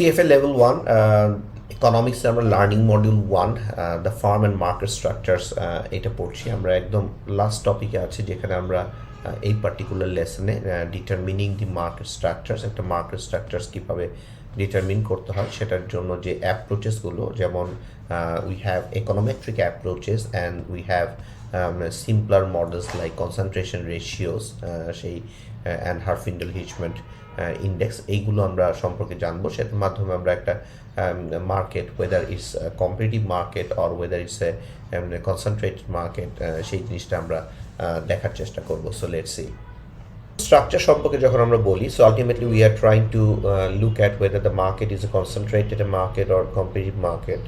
TFA level 1 economics আমরা learning module 1 the farm and market structures এটা পড়ছি আমরা একদম লাস্ট টপিকে আছি যেখানে আমরা এই পার্টিকুলার লেসনে ডিটারমিনিং দি মার্কেট স্ট্রাকচারস একটা মার্কেট স্ট্রাকচারস কীভাবে ডিটারমিন করতে হয় সেটার জন্য যে অ্যাপ্রোচেসগুলো যেমন we have econometric approaches and we have simpler models like concentration ratios সেই অ্যান্ড হারফিন্ডেল-হিচম্যান ইন্ডেক্স এইগুলো আমরা সম্পর্কে জানবো সেটার মাধ্যমে আমরা একটা market whether it's competitive market or whether it's a concentrated market সেই জিনিসটা আমরা দেখার চেষ্টা করবো সো লেটস সি স্ট্রাকচার সম্পর্কে যখন আমরা বলি so ultimately we are trying to look at whether the market is a concentrated market or competitive market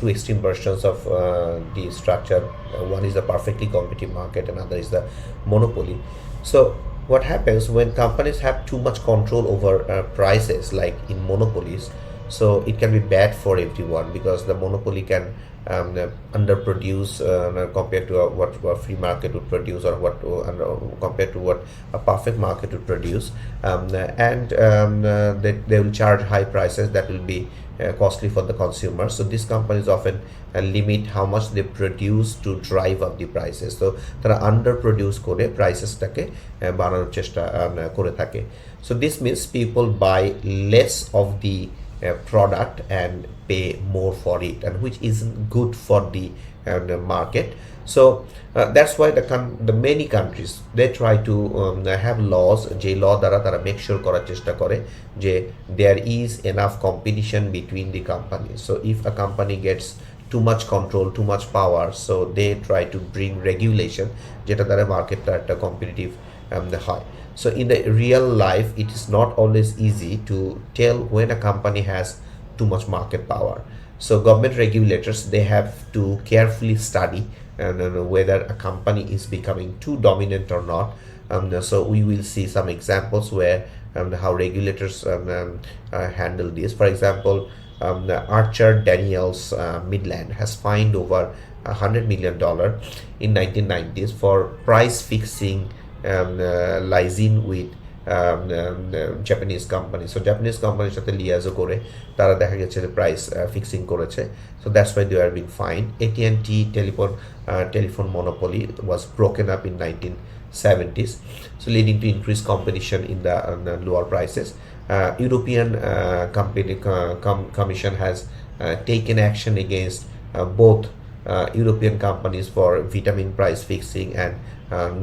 two extreme versions of the structure. One is the perfectly competitive market, another is the monopoly. So what happens when companies have too much control over prices like in monopolies, so it can be bad for everyone because the monopoly can underproduce compared to what a free market would produce or what compared to what a perfect market would produce, and they will charge high prices that will be costly for the consumer. So these companies often limit how much they produce to drive up the prices. So তারা underproduce করে প্রাইসেসটাকে বাড়ানোর চেষ্টা করে থাকে. So this means people buy less of the product and pay more for it, and which isn't good for the market. So that's why the many countries they try to have laws যে law দ্বারা তারা make sure করার চেষ্টা করে যে there is enough competition between the companies. So if a company gets too much control, too much power, so they try to bring regulation যেটা দ্বারা মার্কেটটা একটা competitive হয়. So in the real life it is not always easy to tell when a company has too much market power. So government regulators they have to carefully study whether a company is becoming too dominant or not. So we will see some examples where how regulators handle this. For example, Archer Daniels Midland has fined over $100 million in 1990s for price fixing lysine with Japanese company so Japanese কোম্পানির সাথে liaison করে তারা দেখা গেছে যে price fixing করেছে so that's why they are being fine AT&T telephone monopoly was broken up in 1970s so leading to increased competition in the lower prices. European Commission has taken action against both European companies for vitamin price fixing and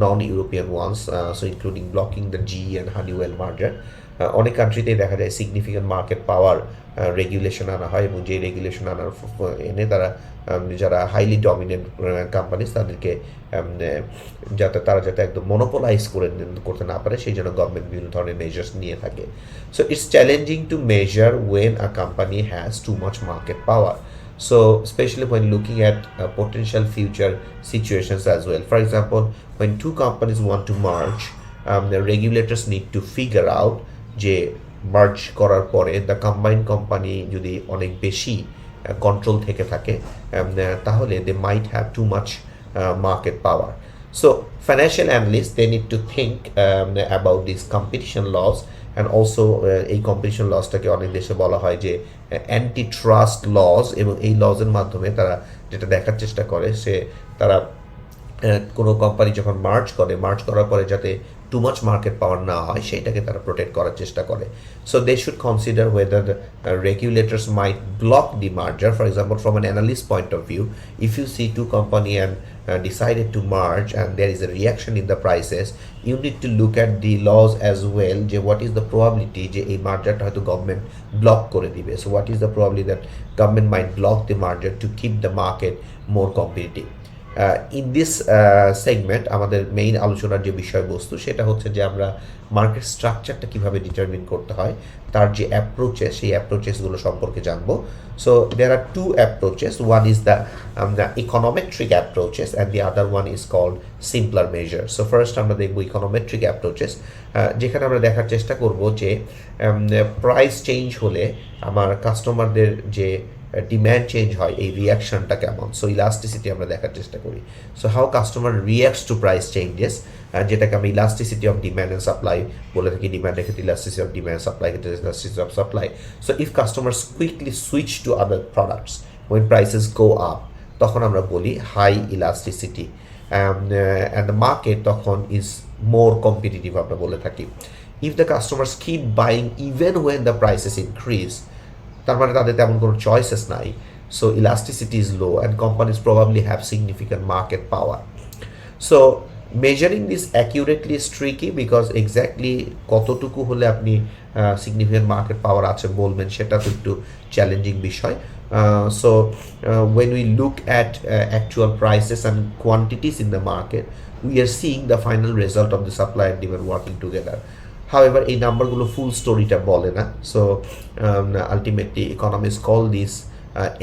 non-European ones, so including blocking the GE and Honeywell merger. অনেক কান্ট্রিতেই দেখা যায় significant market পাওয়ার regulation আনা হয় এবং যে regulation এনে তারা যারা হাইলি ডমিনেন্ট কোম্পানিজ তাদেরকে যাতে একদম মনোপোলাইজ করতে না পারে সেই জন্য গভর্নমেন্ট বিভিন্ন ধরনের মেজার্স নিয়ে থাকে so it's challenging to measure when a company has too much market power. So especially when looking at potential future situations as well. For example, when two companies want to merge, the regulators need to figure out যে merge করার পরে the combined company যদি অনেক বেশি control থেকে থাকে তাহলে they might have too much market power. So financial analysts they need to think about these competition laws and also এই কম্পিটিশন লসটাকে অনেক দেশে বলা হয় যে অ্যান্টি ট্রাস্ট লস এবং এই লজের মাধ্যমে তারা যেটা দেখার চেষ্টা করে সে তারা কোনো কোম্পানি যখন মার্জ করার পরে যাতে টু মাচ মার্কেট পাওয়ার না হয় সেইটাকে তারা প্রোটেক্ট করার চেষ্টা করে. So they should consider whether the regulators might block the merger. For example from an analyst point of view if you see two company and decided to merge and there is a reaction in the prices, you need to look at the laws as well যে what is the probability যে এই মার্জারটা হয়তো government block করে দিবে. So what is the probability that government might block the merger to keep the market more competitive? In this segment আমাদের main আলোচনার যে বিষয়বস্তু সেটা হচ্ছে যে আমরা মার্কেট স্ট্রাকচারটা কীভাবে ডিটারমিন করতে হয় তার যে অ্যাপ্রোচেস সেই অ্যাপ্রোচেসগুলো সম্পর্কে জানবো. So there are two approaches, one is the econometric approaches and the other one is called simpler measure. So first আমরা দেখবো ইকোনোমেট্রিক অ্যাপ্রোচেস যেখানে আমরা দেখার চেষ্টা করব যে প্রাইস চেঞ্জ হলে আমার কাস্টমারদের যে ডিম্যান্ড চেঞ্জ হয় এই রিয়াকশনটা কেমন. সো ইলাস্টিসিটি আমরা দেখার চেষ্টা করি. So how customer reacts to price changes যেটাকে আমরা elasticity of demand and supply বলে থাকি, ডিম্যান্ডের ক্ষেত্রে ইলাস্টিসিটি অফ ডিম্যান্ড, সাপ্লাই ক্ষেত্রে elasticity of supply. So if customers quickly switch to other products when prices go up, তখন আমরা বলি high elasticity, and the market তখন ইজ মোর কম্পিটিটিভ আমরা বলে থাকি। If the customers keep buying even when the prices increase, তার মানে তাদের তেমন কোনো চয়েসেস নাই, so elasticity is low and companies probably have significant market power. So measuring this accurately is tricky because exactly কতটুকু হলে আপনি সিগনিফিক্যান্ট মার্কেট পাওয়ার আছে বলবেন সেটা তো একটু চ্যালেঞ্জিং বিষয়। So when we look at actual prices and quantities in the market, we are seeing the final result of the supply and demand working together. However, এই নাম্বারগুলো ফুল স্টোরিটা বলে না, so ultimately economist call this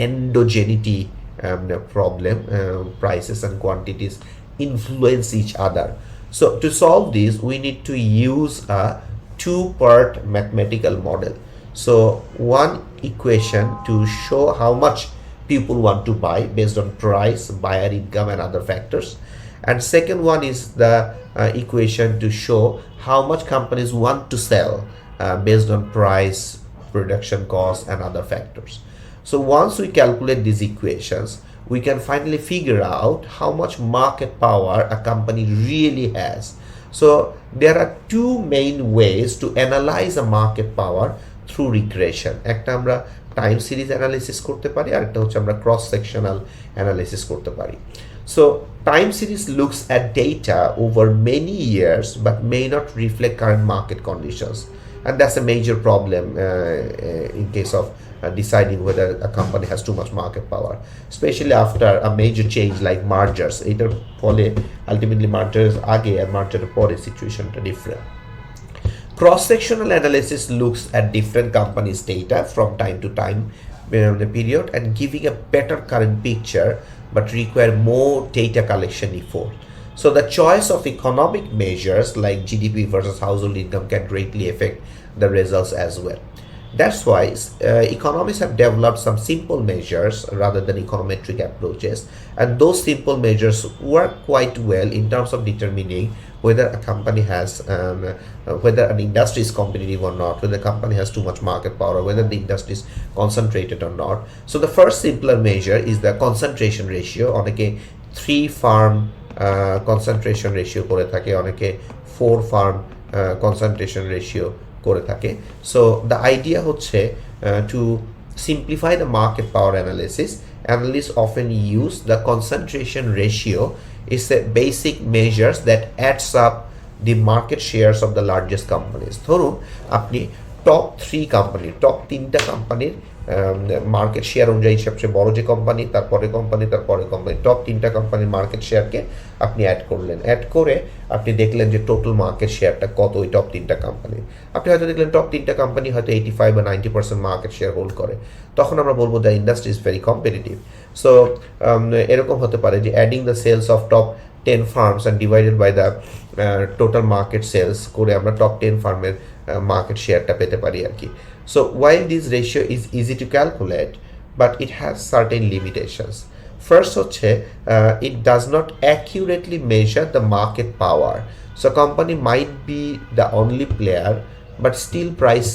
endogeneity problem. Prices and quantities influence each other. So to solve this, we need to use a two-part mathematical model. So one equation to show how much people want to buy based on price, buyer income and other factors. And second one is the equation to show how much companies want to sell based on price, production cost and other factors. So once we calculate these equations, we can finally figure out how much market power a company really has. So there are two main ways to analyze a market power through regression. একটা আমরা time series analysis করতে পারি, আর একটা হচ্ছে আমরা cross sectional analysis করতে পারি। So time series looks at data over many years but may not reflect current market conditions, and that's a major problem in case of deciding whether a company has too much market power, especially after a major change like mergers. এটার ফলে ultimately mergers আগে আর merger পরে সিচুয়েশনটা different. Cross-sectional analysis looks at different companies' data from time to time the period and giving a better current picture but require more data collection effort. So the choice of economic measures like GDP versus household income can greatly affect the results as well. That's why economists have developed some simple measures rather than econometric approaches, and those simple measures work quite well in terms of determining whether a company has whether an industry is competitive or not, whether the company has too much market power, or whether the industry is concentrated or not. So the first simpler measure is the concentration ratio. অনেকে 3 farm concentration ratio করে থাকে, অনেকে 4 farm concentration ratio করে থাকে। So the idea হচ্ছে to simplify the market power analysis, analysts often use the concentration ratio. Is a basic measures that adds up the market shares of the largest companies. ধরুন আপনি top 3 company, top 3টা কোম্পানির market share অনুযায়ী সবচেয়ে বড় যে company, তারপরে company, তারপরে কোম্পানি, টপ 3টা কোম্পানির মার্কেট শেয়ারকে আপনি অ্যাড করলেন, অ্যাড করে আপনি দেখলেন যে টোটাল মার্কেট শেয়ারটা কত ওই টপ 3টা কোম্পানির। আপনি হয়তো দেখলেন টপ 3টা কোম্পানি হয়তো 85 বা 90% মার্কেট শেয়ার হোল্ড করে, তখন আমরা বলবো the industry is very competitive. So এরকম হতে পারে যে adding the sales of top 10 firms and divided by the total market sales করে আমরা টপ 10 ফার্মের মার্কেট শেয়ারটা পেতে পারি আর কি। So while this ratio is easy to calculate, but it has certain limitations. First হচ্ছে it does not accurately measure the market power. So company might be the only player but still price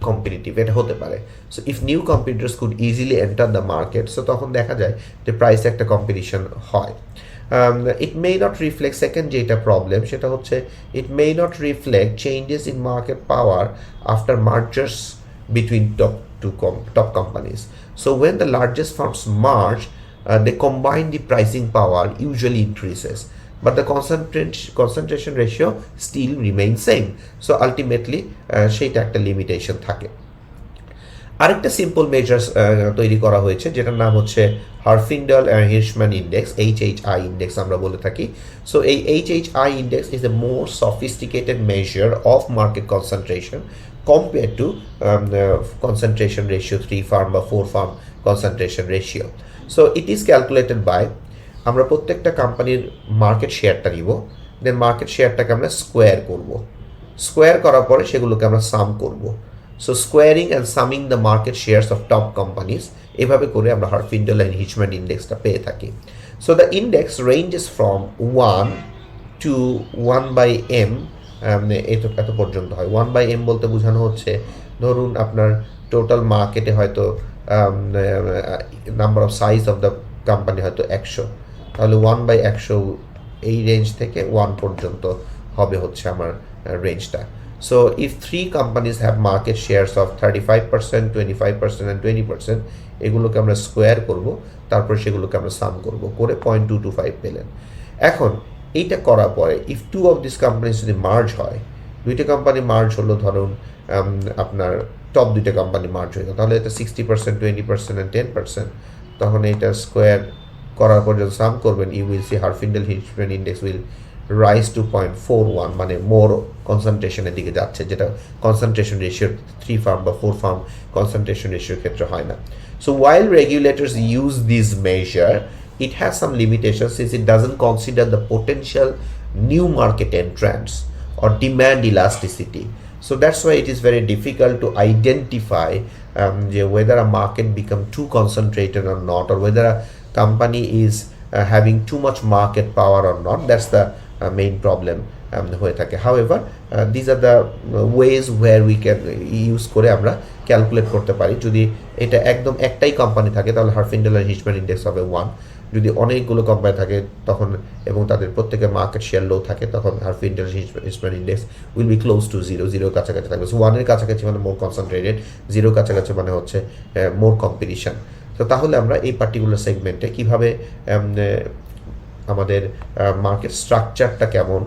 competitive, এটা হতে পারে। So if new competitors could easily enter the market, so তখন দেখা যায় যে প্রাইসে একটা কম্পিটিশন হয়। It may not reflect second যেটা প্রবলেম সেটা হচ্ছে it may not reflect changes in market power after mergers between top companies. So when the largest firms merge, they combine, the pricing power usually increases, but the concentration ratio still remains same. So ultimately সেইটা একটা limitation থাকে। আরেকটা simple measures তৈরি করা হয়েছে যেটার নাম হচ্ছে হারফিন্ডাল হিরশম্যান ইন্ডেক্স, HHI ইন্ডেক্স আমরা বলে থাকি। সো এই HHI index is a more sophisticated measure of market concentration compared to concentration ratio 3 farm বা 4 farm concentration ratio. So it is calculated by আমরা প্রত্যেকটা কোম্পানির মার্কেট শেয়ারটা নিব, দেন মার্কেট শেয়ারটাকে আমরা স্কোয়ার করব, স্কোয়ার করার পরে সেগুলোকে আমরা সাম করব। So squaring and summing the market shares of top companies, এভাবে করে আমরা হারফিন্ডাল অ্যান্ড হিচম্যান ইন্ডেক্সটা পেয়ে থাকি। So the index ranges from 1 to 1/m, এত পর্যন্ত হয়। 1/m বলতে বোঝানো হচ্ছে, ধরুন আপনার টোটাল মার্কেটে হয়তো number of size of the company হয়তো 100, তাহলে 1/100 এই রেঞ্জ থেকে 1 পর্যন্ত হবে হচ্ছে আমার রেঞ্জটা। So if 3 companies have market shares of 35%, 25% and 20%, এগুলোকে আমরা স্কোয়ার করব, তারপর সেগুলোকে আমরা সাম করব, করে 0.225 পেলেন। এখন এইটা করার পরে if two of this companies যদি মার্জ হয়, দুইটা কোম্পানি মার্জ হলো, ধরুন আপনার টপ দুইটা কোম্পানি মার্জ হয়ে গেল, তাহলে এটা 60%, 20% অ্যান্ড 10%, তখন এটা স্কোয়ার করার পর যখন সাম করবেন, you will see Herfindahl Hirschman index will rise to 0.41, মানে মোর কনসেন্ট্রেশনের দিকে যাচ্ছে, যেটা কনসেন্ট্রেশন রেশিও 3 ফার্ম বা 4 ফার্ম কনসেন্ট্রেশন রেশিওর ক্ষেত্রে হয় না। So while regulators use this measure, it has some limitations since it doesn't consider the potential new market entrants or demand elasticity. So that's why it is very difficult to identify whether a market become too concentrated or not, or whether a company is having too much market power or not. That's the main problem হয়ে থাকে। However, these are the ways where we can use করে আমরা calculate করতে পারি। যদি এটা একদম একটাই কোম্পানি থাকে তাহলে হারফিন্ডেল আর হিচম্যান ইন্ডেক্স হবে 1, যদি অনেকগুলো কোম্পানি থাকে তখন এবং তাদের প্রত্যেকের মার্কেট শেয়ার লো থাকে, তখন Herfindahl Hirschman index will be close to 0, 0 কাছাকাছি থাকবে। সো 1-এর কাছাকাছি মানে মোর কনসেন্ট্রেটেড, 0 কাছাকাছি মানে হচ্ছে মোর কম্পিটিশন। তো তাহলে আমরা এই পার্টিকুলার সেগমেন্টে কীভাবে আমাদের মার্কেট স্ট্রাকচারটা কেমন,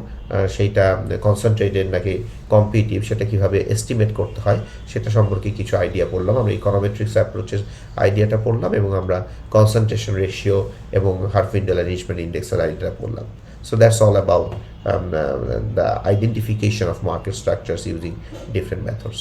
সেইটা কনসেন্ট্রেটেড নাকি কম্পিটিটিভ, সেটা কীভাবে এস্টিমেট করতে হয় সেটা সম্পর্কে কিছু আইডিয়া পড়লাম। আমরা ইকোনমেট্রিক্স অ্যাপ্রোচের আইডিয়াটা পড়লাম এবং আমরা কনসেন্ট্রেশন রেশিও এবং হারফিন্ডেল আর হিচম্যান ইন্ডেক্সের আইডিয়াটা পড়লাম। So that's all about the identification of market structures using different methods.